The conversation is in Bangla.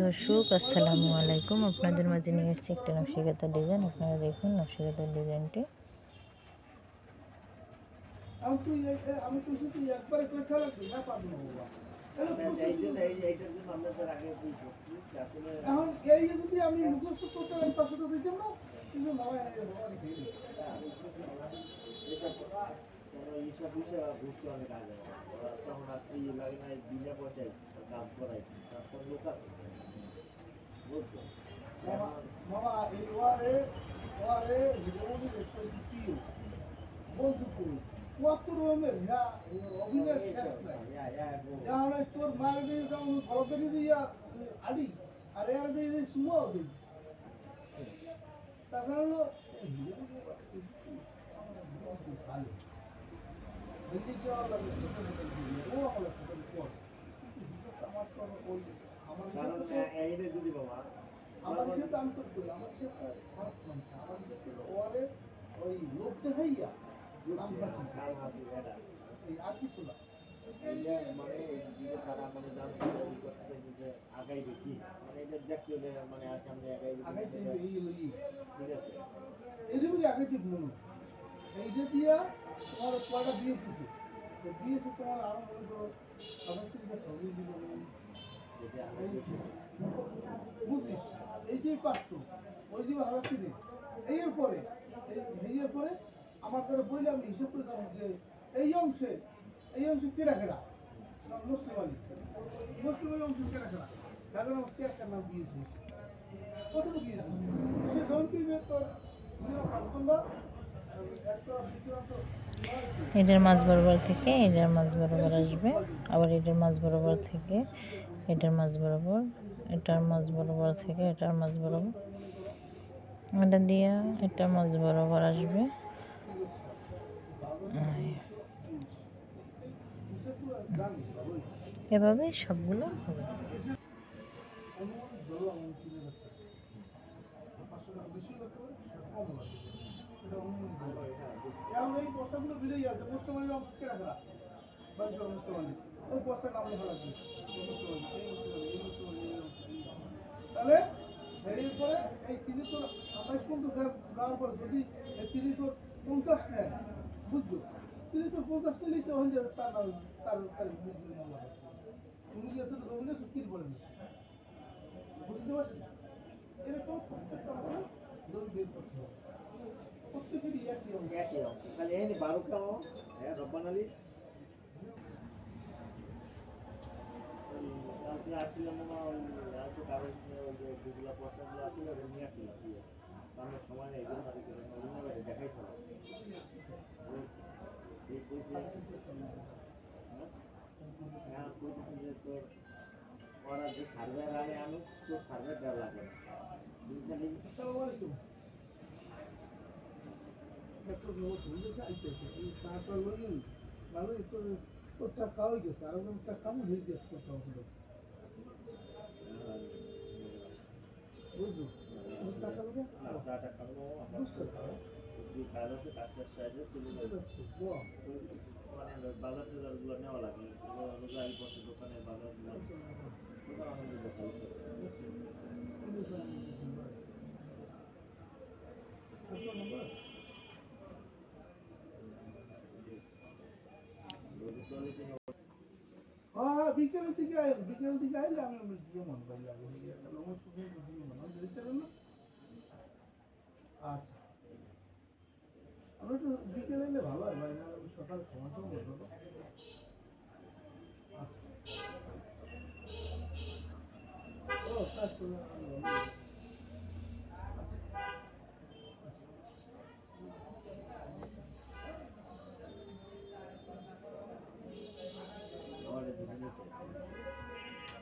দর্শক আসসালামু আলাইকুম, আপনাদের মাঝে নিয়ে এসেছি একটা নকশিকাঁথার ডিজাইন। আপনারা দেখুন নকশিকাঁথার ডিজাইনটি। এইসব বিষয়ে ঘুরতে অনেক আগে ওরা তখন আর লাগে না, বিনা পয়সায় কাজ করাই, তারপর লোক আছে বুঝছো মামা এই ওয়ারে ওয়ারে জীবনী দেখতে দিছিও বলছো তুমি কত রকমের অভিনয় শেষ নাই আমরা তোর মায়ের দিয়ে যাও ঘরে দিয়া আডি আর এর দিয়ে সুমো দিই তারপর হলো ভালো দিল্লি যাওয়া লাগে ও হলো পর আমার তো ওই আমার এইটা যদি বাবা আমার যেটা আমি তো করি আমার যেটা খারাপ মানছে আমার যেটা ওয়ারে ওই লোক দেখাইয়া নাম কাছে এই আর কিছু না মানে দিকে তারা মানে জানতে করতে যে আগাই দেখি মানে এটা দেখতে মানে সামনে আগাই ঠিক আছে এই যে বলি আগাই দেখবো এই যে দিয়া তোমার কয়টা দিয়েছি তো দিয়েছি তোমার আরো মনে করো আমার থেকে ছবি দিব বুঝছিস এই যে 500 ওই যে 1000 এর পরে আমার দ্বারা বইলে আমি হিসাব করে দেবো যে এই অংশে কেনা কেনা মুসলিম আলী অংশ কেনা কেনা এখন আমার কে একটা নাম দিয়েছি কতটুকু দিয়েছি সে যখন কিনবে তোর 5 এটার মাঝ বরাবর থেকে এটার মাঝ বরাবর আসবে, আবার এটার মাঝ বরাবর থেকে এটার মাঝ বরাবর, এটার মাঝ বরাবর থেকে এটার মাঝ বরাবর, এটা দিয়ে এটার মাঝ বরাবর আসবে। এভাবে সবগুলো হবে। এই বস্তাগুলো বেরিয়ে আছে মুসলমানের অংশ কেনা করা মুসলমান ওই বস্তার নাম লেখা লাগবে তাহলে এরপরে এই তিনি তো 28 পর্যন্ত যাওয়ার পরে যদি তিনি তো 50 নেয় বুঝছো তিনি তো 50 নিলেই তো হয়ে যাবে তার তার তার তুমি যেহেতু রবীন্দ্র সত্যির বলেন বুঝতে পারছেন এরকম প্রত্যেকটা করে জমি বের করতে হবে প্রত্যেকেরই একই অংশ খালি এই 12টা হ্যাঁ রব্বান আলী কালকে আসছিলাম ওই হয়তো কাগজ যে যেগুলো পয়সাগুলো আসলে নিয়ে আসছিলাম আমার সময় নেই জন্য আর কি দেখাইছিলাম হ্যাঁ বলতেছি যে তোর ওরা যে সার্ভে আনে আনুক তোর সার্ভে দেওয়া লাগে না আসসালামু আলাইকুম তারপর বললেন ভালোই তোর টাকা হয়ে গেছে আর টাকা আমি হয়ে গেছে কোথাও বুঝলো টাকা বাজার টাজারগুলো নেওয়া লাগে দোকানের বাজারগুলো হ্যাঁ বিকেলের দিকে আইলে আমি মন পাই লাগে আচ্ছা আমরা একটু বিকেলে এলে ভালো হয় ভাই না সকাল সময় বলবো আচ্ছা ও